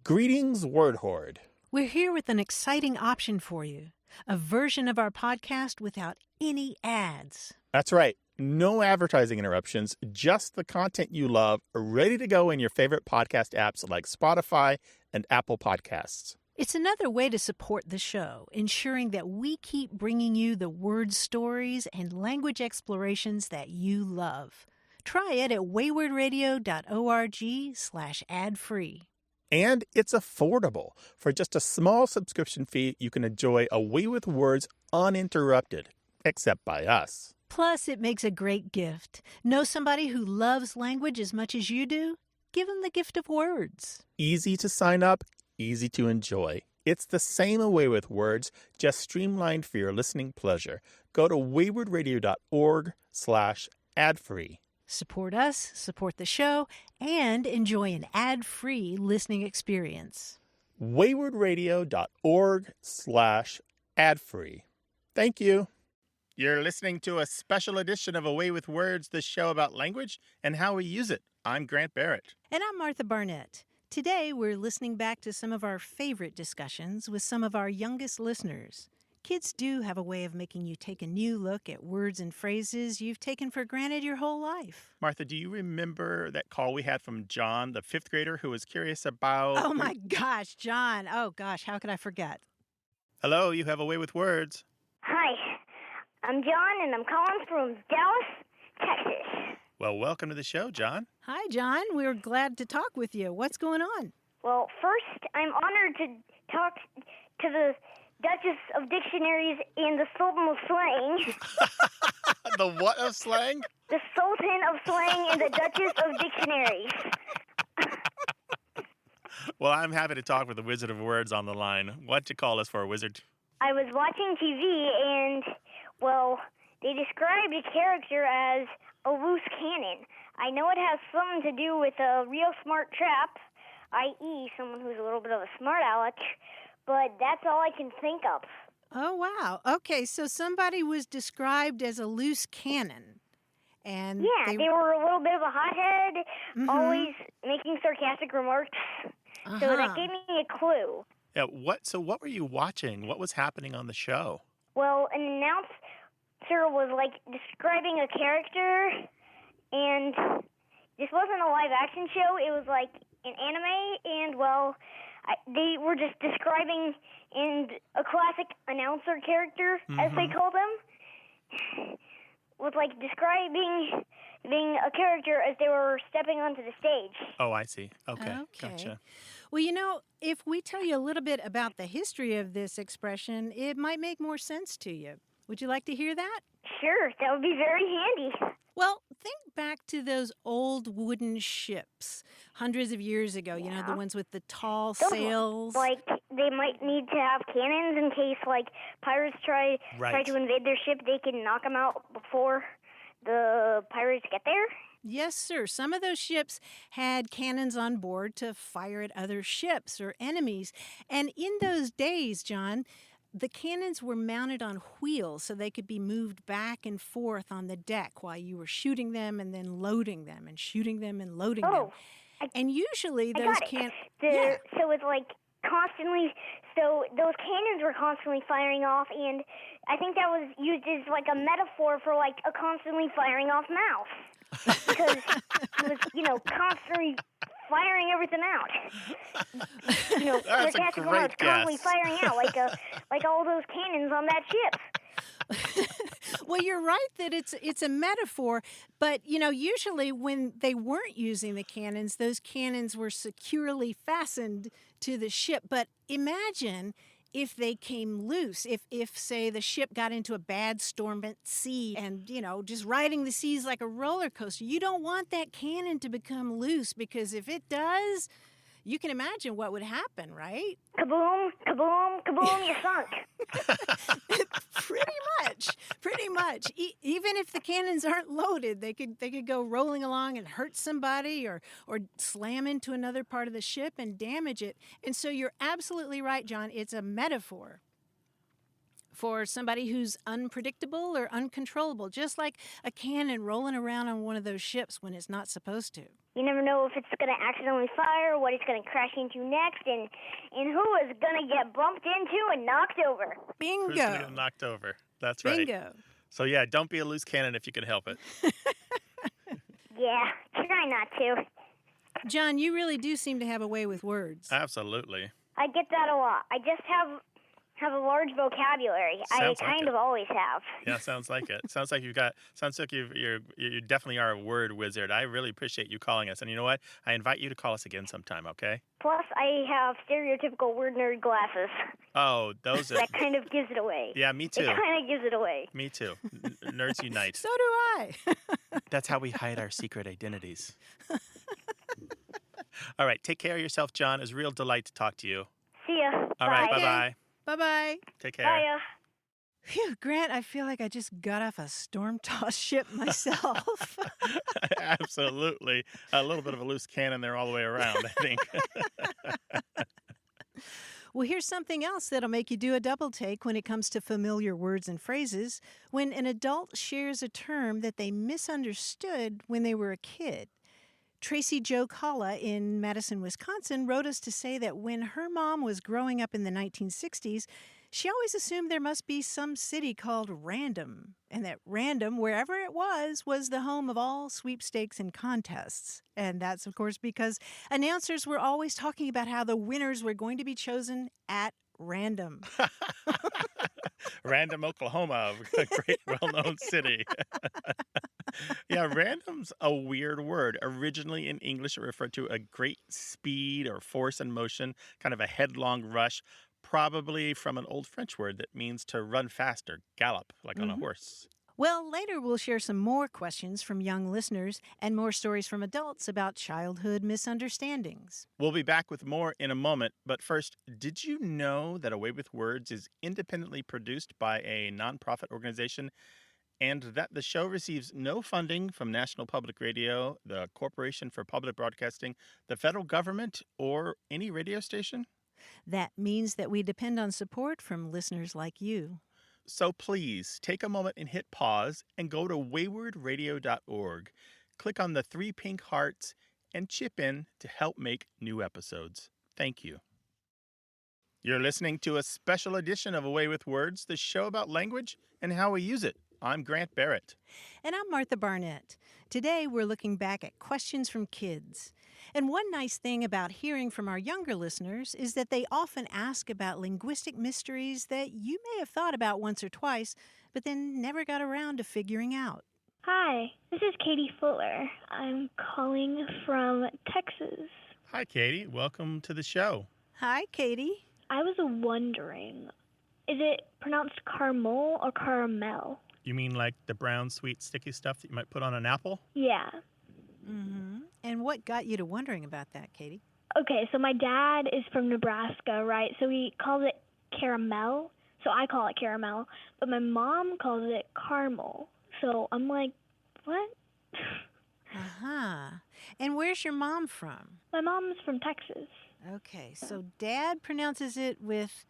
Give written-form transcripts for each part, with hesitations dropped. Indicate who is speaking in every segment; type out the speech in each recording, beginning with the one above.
Speaker 1: Greetings, Word Horde.
Speaker 2: We're here with an exciting option for you, a version of our podcast without any ads.
Speaker 1: That's right. No advertising interruptions, just the content you love, ready to go in your favorite podcast apps like Spotify and Apple Podcasts.
Speaker 2: It's another way to support the show, ensuring that we keep bringing you the word stories and language explorations that you love. Try it at waywardradio.org/ad-free.
Speaker 1: And it's affordable. For just a small subscription fee, you can enjoy A Way with Words uninterrupted, except by us.
Speaker 2: Plus, it makes a great gift. Know somebody who loves language as much as you do? Give them the gift of words.
Speaker 1: Easy to sign up, easy to enjoy. It's the same A Way with Words, just streamlined for your listening pleasure. Go to waywardradio.org/ad-free.
Speaker 2: Support us, support the show, and enjoy an ad-free listening experience.
Speaker 1: waywardradio.org/ad-free. Thank you. You're listening to a special edition of A Way with Words, the show about language and how we use it. I'm Grant Barrett.
Speaker 2: And I'm Martha Barnett. Today, we're listening back to some of our favorite discussions with some of our youngest listeners. Kids do have a way of making you take a new look at words and phrases you've taken for granted your whole life.
Speaker 1: Martha, do you remember that call we had from John, the fifth grader, who was curious about...
Speaker 2: Oh my gosh, John. Oh gosh, how could I forget?
Speaker 1: Hello, you have A Way with Words.
Speaker 3: Hi, I'm John, and I'm calling from Dallas, Texas.
Speaker 1: Well, welcome to the show, John.
Speaker 2: Hi, John. We're glad to talk with you. What's going on?
Speaker 3: Well, first, I'm honored to talk to the Duchess of Dictionaries and the Sultan of Slang.
Speaker 1: The what of slang?
Speaker 3: The Sultan of Slang and the Duchess of Dictionaries.
Speaker 1: Well, I'm happy to talk with the Wizard of Words on the line. What'd you call us for, Wizard?
Speaker 3: I was watching TV, and, well, they described a character as a loose cannon. I know it has something to do with a real smart trap, i.e. someone who's a little bit of a smart aleck, but that's all I can think of.
Speaker 2: Oh, wow. Okay, so somebody was described as a loose cannon. And
Speaker 3: yeah, they were a little bit of a hothead, always making sarcastic remarks. So that gave me a clue.
Speaker 1: Yeah, so what were you watching? What was happening on the show?
Speaker 3: Well, an announcer was, describing a character, and this wasn't a live-action show. It was, an anime, and, they were just describing in a classic announcer character, as they call them, was describing being a character as they were stepping onto the stage.
Speaker 1: Oh, I see. Okay. Gotcha.
Speaker 2: Well, if we tell you a little bit about the history of this expression, it might make more sense to you. Would you like to hear that?
Speaker 3: Sure, that would be very handy.
Speaker 2: Well, think back to those old wooden ships hundreds of years ago, the ones with the tall sails.
Speaker 3: They might need to have cannons in case, pirates try to invade their ship. They can knock them out before the pirates get there.
Speaker 2: Yes, sir. Some of those ships had cannons on board to fire at other ships or enemies. And in those days, John, the cannons were mounted on wheels so they could be moved back and forth on the deck while you were shooting them and then loading them and shooting them and loading them. And usually those cannons...
Speaker 3: So it's constantly... So those cannons were constantly firing off, and I think that was used as a metaphor for a constantly firing off mouth. Because it was, constantly firing everything out.
Speaker 1: That's a great guess.
Speaker 3: Constantly firing out like all those cannons on that ship.
Speaker 2: Well, you're right that it's a metaphor, but usually when they weren't using the cannons, those cannons were securely fastened to the ship. But imagine if they came loose, if say the ship got into a bad storm at sea and, just riding the seas like a roller coaster. You don't want that cannon to become loose, because if it does, you can imagine what would happen, right?
Speaker 3: Kaboom, kaboom, kaboom, you're sunk.
Speaker 2: Pretty much. Even if the cannons aren't loaded, they could go rolling along and hurt somebody or slam into another part of the ship and damage it. And so you're absolutely right, John. It's a metaphor for somebody who's unpredictable or uncontrollable, just like a cannon rolling around on one of those ships when it's not supposed to.
Speaker 3: You never know if it's going to accidentally fire, what it's going to crash into next, and who is going to get bumped into and knocked over.
Speaker 2: Bingo.
Speaker 1: Who's going to get knocked over? That's right.
Speaker 2: Bingo.
Speaker 1: So, yeah, don't be a loose cannon if you can help it.
Speaker 3: Yeah, try not to.
Speaker 2: John, you really do seem to have a way with words.
Speaker 1: Absolutely.
Speaker 3: I get that a lot. I just have a large vocabulary.
Speaker 1: Sounds
Speaker 3: I
Speaker 1: like
Speaker 3: kind
Speaker 1: it.
Speaker 3: of always have.
Speaker 1: Yeah, sounds like it. Sounds like you definitely are a word wizard. I really appreciate you calling us. And you know what? I invite you to call us again sometime, okay?
Speaker 3: Plus, I have stereotypical word nerd glasses.
Speaker 1: Oh, those are...
Speaker 3: That kind of gives it away.
Speaker 1: Yeah, me too.
Speaker 3: It kind of gives it away.
Speaker 1: Me too. Nerds unite.
Speaker 2: So do I.
Speaker 1: That's how we hide our secret identities. All right, take care of yourself, John. It was a real delight to talk to you.
Speaker 3: See ya.
Speaker 1: All right,
Speaker 3: Bye.
Speaker 1: bye-bye.
Speaker 2: Bye-bye.
Speaker 1: Take care.
Speaker 3: Bye.
Speaker 2: Phew, Grant, I feel like I just got off a storm-tossed ship myself.
Speaker 1: Absolutely. A little bit of a loose cannon there all the way around, I think.
Speaker 2: Well, here's something else that'll make you do a double take when it comes to familiar words and phrases. When an adult shares a term that they misunderstood when they were a kid. Tracy Jo Kalla in Madison, Wisconsin, wrote us to say that when her mom was growing up in the 1960s, she always assumed there must be some city called Random, and that Random, wherever it was the home of all sweepstakes and contests. And that's, of course, because announcers were always talking about how the winners were going to be chosen at random.
Speaker 1: Random, Oklahoma, a great well-known city. Yeah, random's a weird word. Originally in English, it referred to a great speed or force in motion, kind of a headlong rush, probably from an old French word that means to run fast or gallop, like on a horse.
Speaker 2: Well, later we'll share some more questions from young listeners and more stories from adults about childhood misunderstandings.
Speaker 1: We'll be back with more in a moment, but first, did you know that A Way with Words is independently produced by a nonprofit organization and that the show receives no funding from National Public Radio, the Corporation for Public Broadcasting, the federal government, or any radio station?
Speaker 2: That means that we depend on support from listeners like you.
Speaker 1: So please take a moment and hit pause and go to waywardradio.org. Click on the 3 pink hearts and chip in to help make new episodes. Thank you. You're listening to a special edition of A Way with Words, the show about language and how we use it. I'm Grant Barrett.
Speaker 2: And I'm Martha Barnett. Today we're looking back at questions from kids. And one nice thing about hearing from our younger listeners is that they often ask about linguistic mysteries that you may have thought about once or twice, but then never got around to figuring out.
Speaker 4: Hi, this is Katie Fuller. I'm calling from Texas.
Speaker 1: Hi, Katie. Welcome to the show.
Speaker 2: Hi, Katie.
Speaker 4: I was wondering, is it pronounced caramel or caramel?
Speaker 1: You mean like the brown, sweet, sticky stuff that you might put on an apple?
Speaker 4: Yeah.
Speaker 2: Mm-hmm. And what got you to wondering about that, Katie?
Speaker 4: Okay, so my dad is from Nebraska, right? So he calls it caramel. So I call it caramel. But my mom calls it caramel. So I'm like, what?
Speaker 2: Uh-huh. And where's your mom from?
Speaker 4: My mom's from Texas.
Speaker 2: Okay, so Dad pronounces it with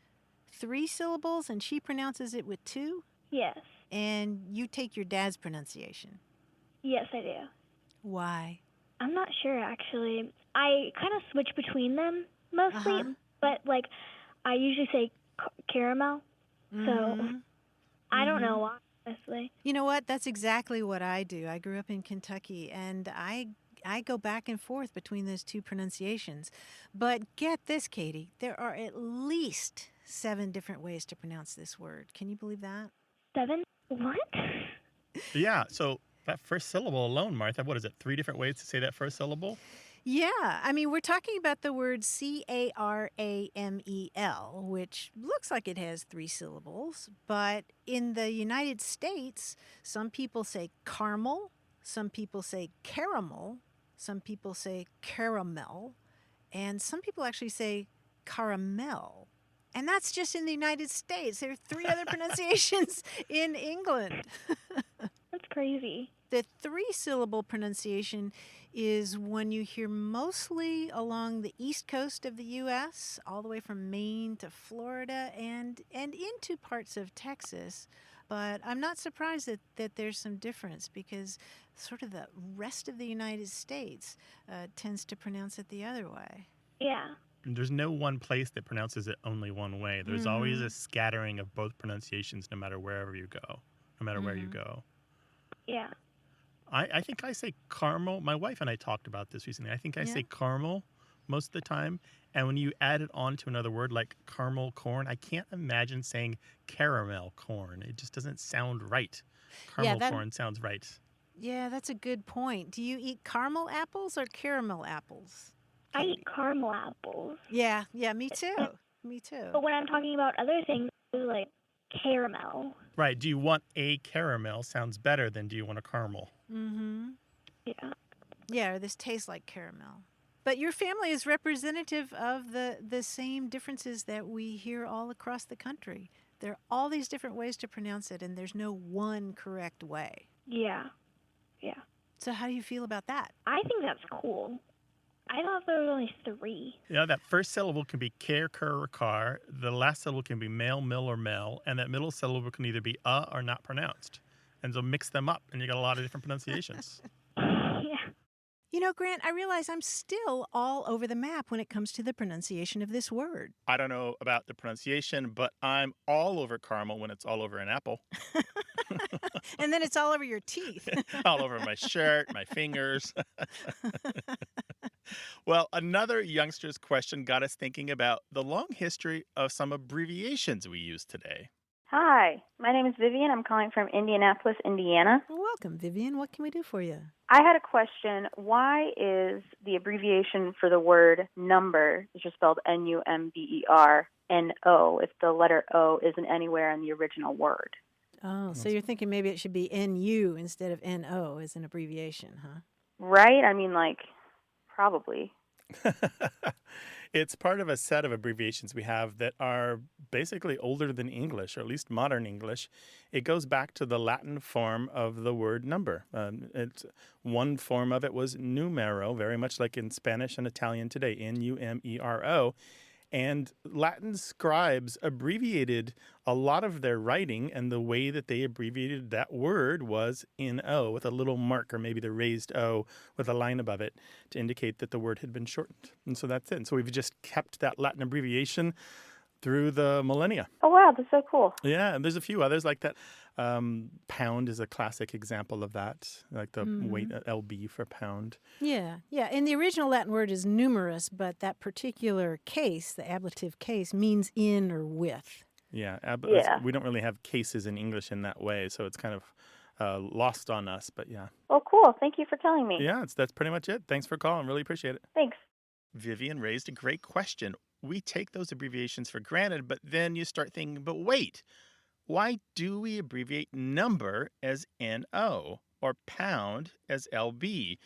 Speaker 2: 3 syllables and she pronounces it with 2?
Speaker 4: Yes.
Speaker 2: And you take your dad's pronunciation.
Speaker 4: Yes, I do.
Speaker 2: Why?
Speaker 4: I'm not sure, actually. I kind of switch between them mostly, but, like, I usually say caramel. So I don't know why, honestly.
Speaker 2: You know what? That's exactly what I do. I grew up in Kentucky, and I go back and forth between those 2 pronunciations. But get this, Katie. There are at least 7 different ways to pronounce this word. Can you believe that?
Speaker 4: 7? What?
Speaker 1: Yeah, so that first syllable alone, Martha, what is it, 3 different ways to say that first syllable?
Speaker 2: Yeah, I mean, we're talking about the word caramel, which looks like it has 3 syllables. But in the United States, some people say caramel, some people say caramel, some people say caramel, and some people actually say caramel. And that's just in the United States. There are 3 other pronunciations in England.
Speaker 4: That's crazy.
Speaker 2: The 3-syllable pronunciation is one you hear mostly along the east coast of the U.S., all the way from Maine to Florida and into parts of Texas. But I'm not surprised that there's some difference because sort of the rest of the United States tends to pronounce it the other way.
Speaker 4: Yeah.
Speaker 1: There's no one place that pronounces it only one way. There's always a scattering of both pronunciations no matter wherever you go, no matter where you go.
Speaker 4: Yeah.
Speaker 1: I think I say caramel. My wife and I talked about this recently. I think I say caramel most of the time. And when you add it on to another word like caramel corn, I can't imagine saying caramel corn. It just doesn't sound right. Caramel corn sounds right.
Speaker 2: Yeah, that's a good point. Do you eat caramel apples or caramel apples?
Speaker 4: I eat caramel apples.
Speaker 2: Yeah, me too. Me too.
Speaker 4: But when I'm talking about other things, like caramel.
Speaker 1: Right. Do you want a caramel? Sounds better than do you want a caramel?
Speaker 2: Mm-hmm.
Speaker 4: Yeah.
Speaker 2: Yeah, or this tastes like caramel. But your family is representative of the same differences that we hear all across the country. There are all these different ways to pronounce it, and there's no one correct way.
Speaker 4: Yeah. Yeah.
Speaker 2: So how do you feel about that?
Speaker 4: I think that's cool. I thought there was only 3.
Speaker 1: Yeah, that first syllable can be care, cur, or car. The last syllable can be male, mill, or mel. And that middle syllable can either be or not pronounced. And so mix them up, and you got a lot of different pronunciations.
Speaker 4: Yeah.
Speaker 2: You know, Grant, I realize I'm still all over the map when it comes to the pronunciation of this word.
Speaker 1: I don't know about the pronunciation, but I'm all over caramel when it's all over an apple.
Speaker 2: And then it's all over your teeth.
Speaker 1: All over my shirt, my fingers. Well, another youngster's question got us thinking about the long history of some abbreviations we use today.
Speaker 5: Hi, my name is Vivian. I'm calling from Indianapolis, Indiana.
Speaker 2: Welcome, Vivian. What can we do for you?
Speaker 5: I had a question. Why is the abbreviation for the word number, which is spelled Numberno, if the letter O isn't anywhere in the original word?
Speaker 2: Oh, so you're thinking maybe it should be NU instead of NO as an abbreviation, huh?
Speaker 5: Right? I mean, probably.
Speaker 1: It's part of a set of abbreviations we have that are basically older than English, or at least modern English. It goes back to the Latin form of the word number. One form of it was numero, very much like in Spanish and Italian today, Numero. And Latin scribes abbreviated a lot of their writing, and the way that they abbreviated that word was in O, with a little mark, or maybe the raised O with a line above it to indicate that the word had been shortened. And so that's it. And so we've just kept that Latin abbreviation through the millennia.
Speaker 5: Oh, wow, that's so cool.
Speaker 1: Yeah, and there's a few others like that. Pound is a classic example of that, like the weight LB for pound.
Speaker 2: Yeah. And the original Latin word is numerous, but that particular case, the ablative case, means in or with.
Speaker 1: Yeah. We don't really have cases in English in that way, so it's kind of lost on us, but yeah.
Speaker 5: Well, cool. Thank you for telling me.
Speaker 1: Yeah, that's pretty much it. Thanks for calling. Really appreciate it.
Speaker 5: Thanks.
Speaker 1: Vivian raised a great question. We take those abbreviations for granted, but then you start thinking, but wait, why do we abbreviate number as NO or pound as LB?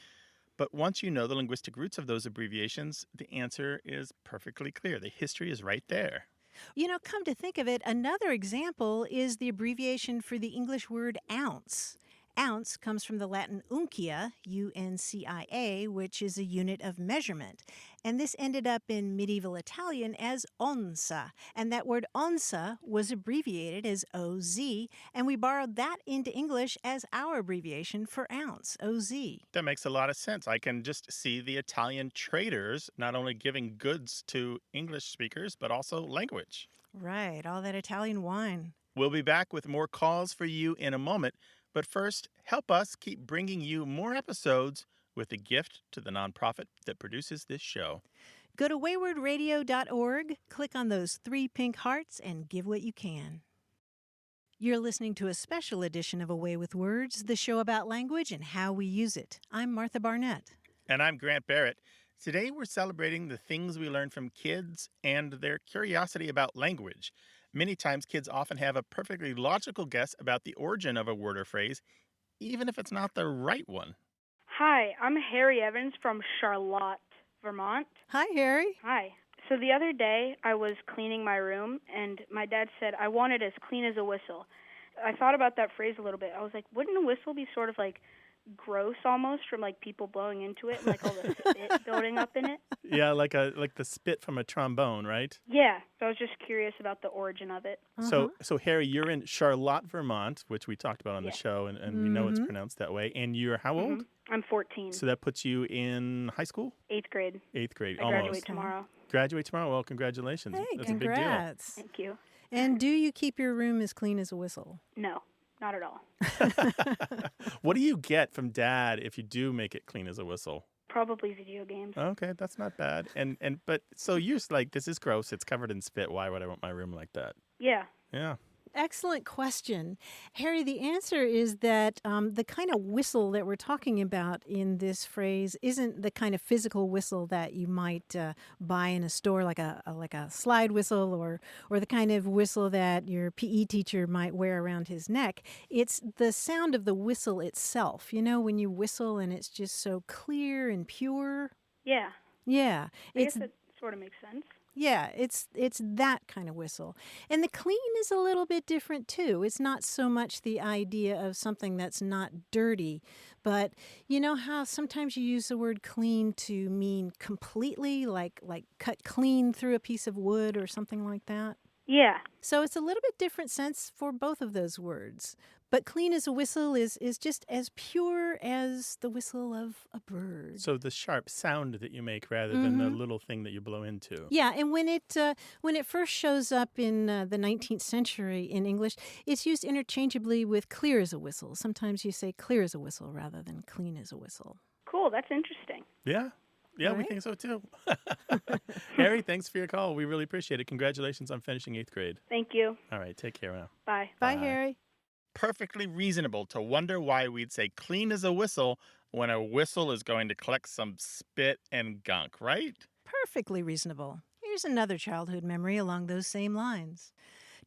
Speaker 1: But once you know the linguistic roots of those abbreviations, the answer is perfectly clear. The history is right there.
Speaker 2: You know, come to think of it, another example is the abbreviation for the English word ounce. Ounce comes from the Latin uncia, U-N-C-I-A, which is a unit of measurement. And this ended up in medieval Italian as onza. And that word onza was abbreviated as O-Z, and we borrowed that into English as our abbreviation for ounce, O-Z.
Speaker 1: That makes a lot of sense. I can just see the Italian traders not only giving goods to English speakers, but also language.
Speaker 2: Right, all that Italian wine.
Speaker 1: We'll be back with more calls for you in a moment. But first, help us keep bringing you more episodes with a gift to the nonprofit that produces this show.
Speaker 2: Go to waywardradio.org, click on those 3 pink hearts, and give what you can. You're listening to a special edition of A Way with Words, the show about language and how we use it. I'm Martha Barnett.
Speaker 1: And I'm Grant Barrett. Today we're celebrating the things we learn from kids and their curiosity about language. Many times kids often have a perfectly logical guess about the origin of a word or phrase, even if it's not the right one.
Speaker 6: Hi, I'm Harry Evans from Charlotte, Vermont.
Speaker 2: Hi, Harry.
Speaker 6: Hi. So the other day I was cleaning my room and my dad said I want it as clean as a whistle. I thought about that phrase a little bit. I was like, wouldn't a whistle be sort of like gross almost from like people blowing into it and like all the spit building up in it.
Speaker 1: Yeah, like the spit from a trombone, right?
Speaker 6: Yeah, so I was just curious about the origin of it.
Speaker 1: So Harry, you're in Charlotte, Vermont, which we talked about on the
Speaker 6: Yeah.
Speaker 1: show, and we know it's pronounced that way. And you're how old?
Speaker 6: I'm 14.
Speaker 1: So that puts you in high school?
Speaker 6: 8th grade.
Speaker 1: 8th grade,
Speaker 6: I
Speaker 1: almost.
Speaker 6: graduate tomorrow.
Speaker 1: Graduate tomorrow? Well, congratulations.
Speaker 2: Hey,
Speaker 1: That's a big deal.
Speaker 2: congrats.
Speaker 6: Thank you.
Speaker 2: And do you keep your room as clean as a whistle?
Speaker 6: No, not at all.
Speaker 1: What do you get from Dad if you do make it clean as a whistle?
Speaker 6: Probably video games.
Speaker 1: Okay, that's not bad. But so you're just like, this is gross. It's covered in spit. Why would I want my room like that?
Speaker 6: Yeah.
Speaker 1: Yeah.
Speaker 2: Excellent question. Harry, the answer is that the kind of whistle that we're talking about in this phrase isn't the kind of physical whistle that you might buy in a store, like a slide whistle or the kind of whistle that your PE teacher might wear around his neck. It's the sound of the whistle itself. You know, when you whistle and it's just so clear and pure.
Speaker 6: Yeah.
Speaker 2: Yeah.
Speaker 6: I guess that sort of makes sense.
Speaker 2: Yeah, it's that kind of whistle. And the clean is a little bit different too. It's not so much the idea of something that's not dirty, but you know how sometimes you use the word clean to mean completely, like cut clean through a piece of wood or something like that?
Speaker 6: Yeah.
Speaker 2: So it's a little bit different sense for both of those words. But clean as a whistle is just as pure as the whistle of a bird.
Speaker 1: So the sharp sound that you make rather than the little thing that you blow into.
Speaker 2: Yeah, and when it first shows up in the 19th century in English, it's used interchangeably with clear as a whistle. Sometimes you say clear as a whistle rather than clean as a whistle.
Speaker 6: Cool, that's interesting.
Speaker 1: Yeah. Yeah, we
Speaker 2: Right.
Speaker 1: think so too. Harry, thanks for your call. We really appreciate it. Congratulations on finishing 8th grade.
Speaker 6: Thank you.
Speaker 1: All right, take care now.
Speaker 6: Bye.
Speaker 2: Bye,
Speaker 1: Bye.
Speaker 2: Harry.
Speaker 1: Perfectly reasonable to wonder why we'd say clean as a whistle when a whistle is going to collect some spit and gunk, right?
Speaker 2: Perfectly reasonable. Here's another childhood memory along those same lines.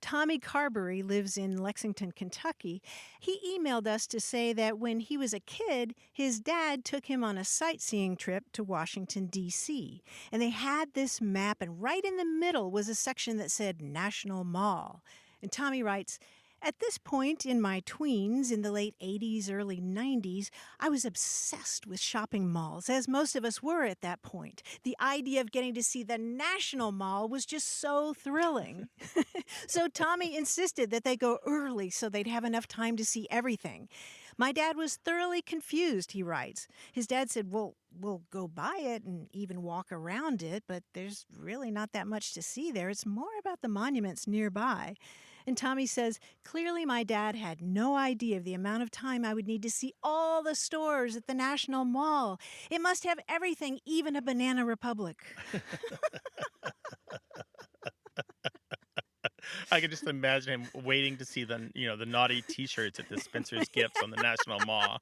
Speaker 2: Tommy Carberry lives in Lexington, Kentucky. He emailed us to say that when he was a kid, his dad took him on a sightseeing trip to Washington, D.C. And they had this map, and right in the middle was a section that said National Mall. And Tommy writes, "At this point in my tweens, in the late 80s, early 90s, I was obsessed with shopping malls, as most of us were at that point. The idea of getting to see the National Mall was just so thrilling." So Tommy insisted that they go early so they'd have enough time to see everything. "My dad was thoroughly confused," he writes. His dad said, "Well, we'll go by it and even walk around it, but there's really not that much to see there. It's more about the monuments nearby." And Tommy says, "Clearly my dad had no idea of the amount of time I would need to see all the stores at the National Mall. It must have everything, even a Banana Republic."
Speaker 1: I can just imagine him waiting to see the naughty T-shirts at the Spencer's Gifts on the National Mall.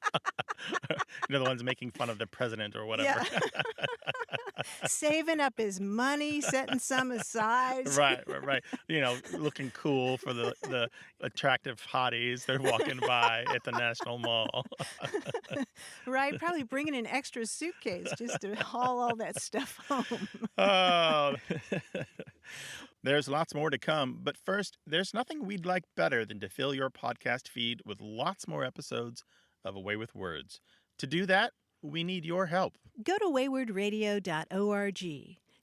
Speaker 1: The ones making fun of the president or whatever.
Speaker 2: Yeah. Saving up his money, setting some aside.
Speaker 1: Right. Looking cool for the attractive hotties they're walking by at the National Mall.
Speaker 2: Right, probably bringing an extra suitcase just to haul all that stuff home.
Speaker 1: Oh, there's lots more to come. But first, there's nothing we'd like better than to fill your podcast feed with lots more episodes of A Way with Words. To do that, we need your help.
Speaker 2: Go to waywardradio.org.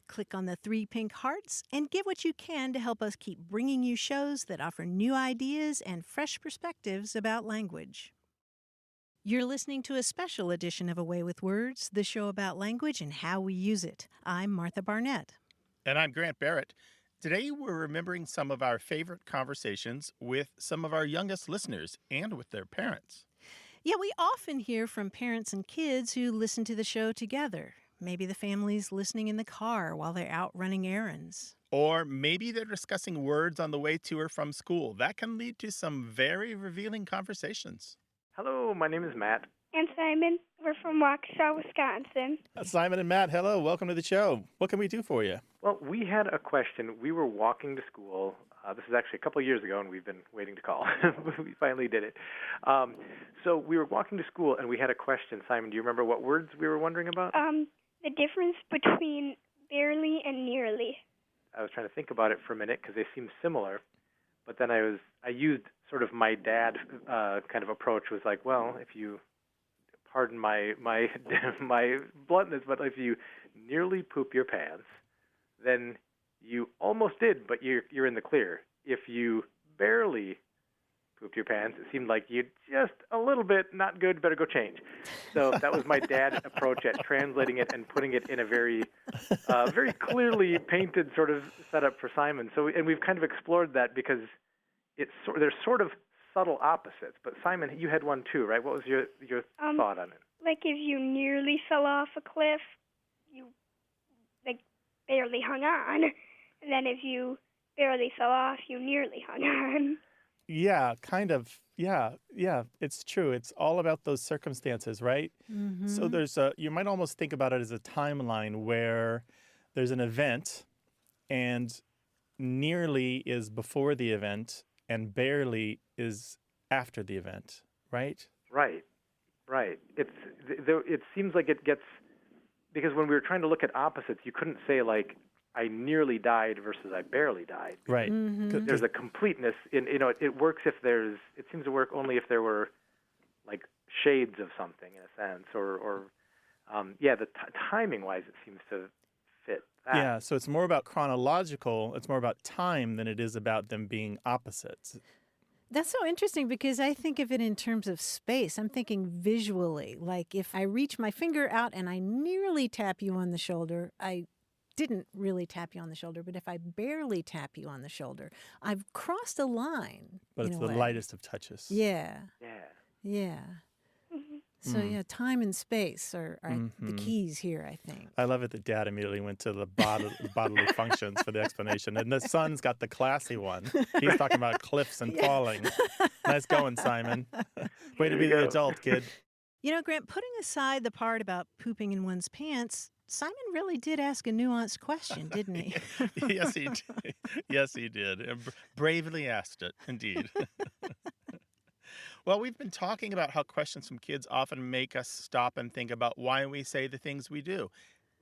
Speaker 2: Click on the 3 pink hearts and give what you can to help us keep bringing you shows that offer new ideas and fresh perspectives about language. You're listening to a special edition of A Way with Words, the show about language and how we use it. I'm Martha Barnett.
Speaker 1: And I'm Grant Barrett. Today, we're remembering some of our favorite conversations with some of our youngest listeners and with their parents.
Speaker 2: Yeah, we often hear from parents and kids who listen to the show together. Maybe the family's listening in the car while they're out running errands.
Speaker 1: Or maybe they're discussing words on the way to or from school. That can lead to some very revealing conversations.
Speaker 7: Hello, my name is Matt.
Speaker 8: And Simon. We're from Waukesha, Wisconsin.
Speaker 1: Simon and Matt, hello. Welcome to the show. What can we do for you?
Speaker 7: Well, we had a question. We were walking to school. This is actually a couple of years ago, and we've been waiting to call. We finally did it. So we were walking to school, and we had a question. Simon, do you remember what words we were wondering about?
Speaker 8: The difference between barely and nearly.
Speaker 7: I was trying to think about it for a minute because they seem similar. But then I used sort of my dad kind of approach, was like, well, if you pardon my my bluntness, but if you nearly poop your pants, then you almost did, but you're in the clear. If you barely pooped your pants, it seemed like you just a little bit not good, better go change. So that was my dad's approach at translating it and putting it in a very very clearly painted sort of setup for Simon. So, and we've kind of explored that because there's sort of subtle opposites. But Simon, you had one too, right? What was your thought on it?
Speaker 8: Like if you nearly fell off a cliff, you like barely hung on. And then if you barely fell off, you nearly hung on.
Speaker 1: Yeah, kind of. Yeah, it's true. It's all about those circumstances, right?
Speaker 2: Mm-hmm.
Speaker 1: So you might almost think about it as a timeline where there's an event and nearly is before the event and barely is after the event, right?
Speaker 7: Right. It seems like it gets, because when we were trying to look at opposites, you couldn't say like I nearly died versus I barely died.
Speaker 1: Right.
Speaker 2: Mm-hmm.
Speaker 7: There's a completeness in, it works if it seems to work only if there were like shades of something in a sense, or the timing wise it seems to fit that.
Speaker 1: Yeah, so it's more about chronological, it's more about time than it is about them being opposites.
Speaker 2: That's so interesting because I think of it in terms of space. I'm thinking visually. Like if I reach my finger out and I nearly tap you on the shoulder, I didn't really tap you on the shoulder, but if I barely tap you on the shoulder, I've crossed a line.
Speaker 1: But it's the lightest of touches.
Speaker 2: Yeah.
Speaker 7: Yeah.
Speaker 2: So time and space are the keys here, I think.
Speaker 1: I love it that Dad immediately went to the bodily functions for the explanation. And the son's got the classy one. He's talking about cliffs and falling. Nice going, Simon. Way to be the adult, kid.
Speaker 2: You know, Grant, putting aside the part about pooping in one's pants, Simon really did ask a nuanced question, didn't he?
Speaker 1: Yes, he did. Yes, he did. Bravely asked it, indeed. Well, we've been talking about how questions from kids often make us stop and think about why we say the things we do.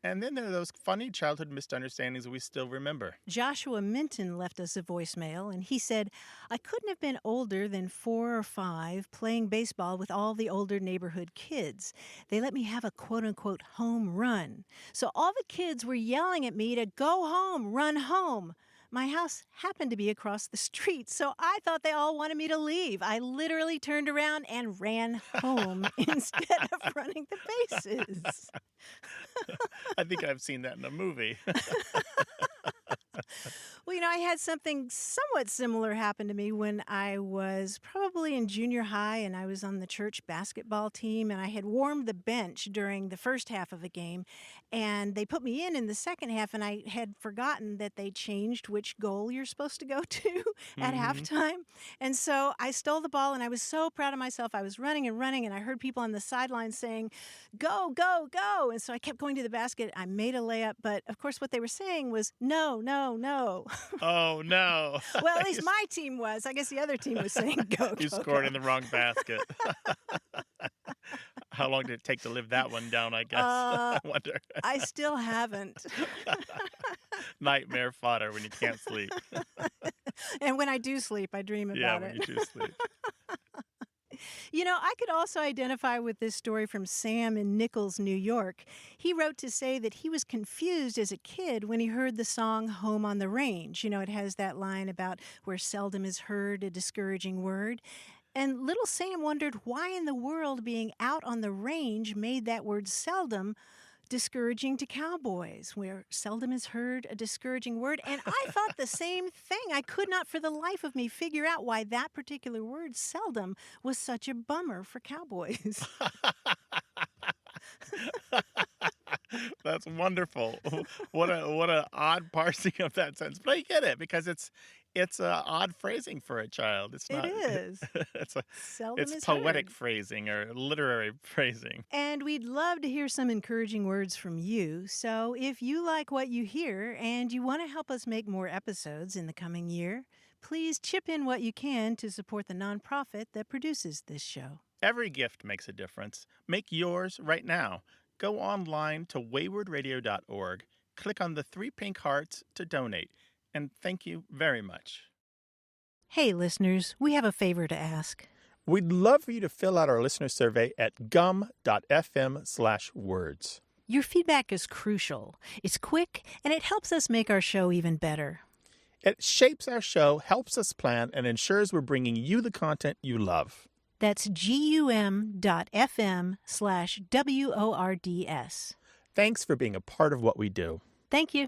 Speaker 1: And then there are those funny childhood misunderstandings we still remember.
Speaker 2: Joshua Minton left us a voicemail, and he said, I couldn't have been older than 4 or 5 playing baseball with all the older neighborhood kids. They let me have a quote-unquote home run. So all the kids were yelling at me to go home, run home. My house happened to be across the street, so I thought they all wanted me to leave. I literally turned around and ran home instead of running the bases.
Speaker 1: I think I've seen that in a movie.
Speaker 2: Well, you know, I had something somewhat similar happen to me when I was probably in junior high and I was on the church basketball team, and I had warmed the bench during the first half of a game, and they put me in the second half, and I had forgotten that they changed which goal you're supposed to go to at halftime. And so I stole the ball, and I was so proud of myself. I was running, and I heard people on the sidelines saying, go, go, go. And so I kept going to the basket. I made a layup, but of course what they were saying was, no, no, no.
Speaker 1: Oh, no.
Speaker 2: Well, at least my team was. I guess the other team was saying go,
Speaker 1: You
Speaker 2: go,
Speaker 1: scored
Speaker 2: go.
Speaker 1: in the wrong basket. How long did it take to live that one down, I guess? I wonder.
Speaker 2: I still haven't.
Speaker 1: Nightmare fodder when you can't sleep.
Speaker 2: And when I do sleep, I dream about
Speaker 1: Yeah,
Speaker 2: it.
Speaker 1: when you do sleep.
Speaker 2: You know, I could also identify with this story from Sam in Nichols, New York. He wrote to say that he was confused as a kid when he heard the song Home on the Range. You know, it has that line about where seldom is heard a discouraging word. And little Sam wondered why in the world being out on the range made that word seldom discouraging to cowboys, where seldom is heard a discouraging word. And I thought the same thing. I could not for the life of me figure out why that particular word, seldom, was such a bummer for cawboys.
Speaker 1: That's wonderful. What a odd parsing of that sentence. But I get it because it's odd phrasing for a child. It's not.
Speaker 2: It is. Seldom
Speaker 1: it's
Speaker 2: is
Speaker 1: poetic
Speaker 2: heard.
Speaker 1: Phrasing or literary phrasing.
Speaker 2: And we'd love to hear some encouraging words from you. So if you like what you hear and you want to help us make more episodes in the coming year, please chip in what you can to support the nonprofit that produces this show.
Speaker 1: Every gift makes a difference. Make yours right now. Go online to waywardradio.org, click on the 3 pink hearts to donate, and thank you very much.
Speaker 2: Hey, listeners, we have a favor to ask.
Speaker 1: We'd love for you to fill out our listener survey at gum.fm/words.
Speaker 2: Your feedback is crucial. It's quick, and it helps us make our show even better.
Speaker 1: It shapes our show, helps us plan, and ensures we're bringing you the content you love.
Speaker 2: That's gum.fm/WORDS.
Speaker 1: Thanks for being a part of what we do.
Speaker 2: Thank you.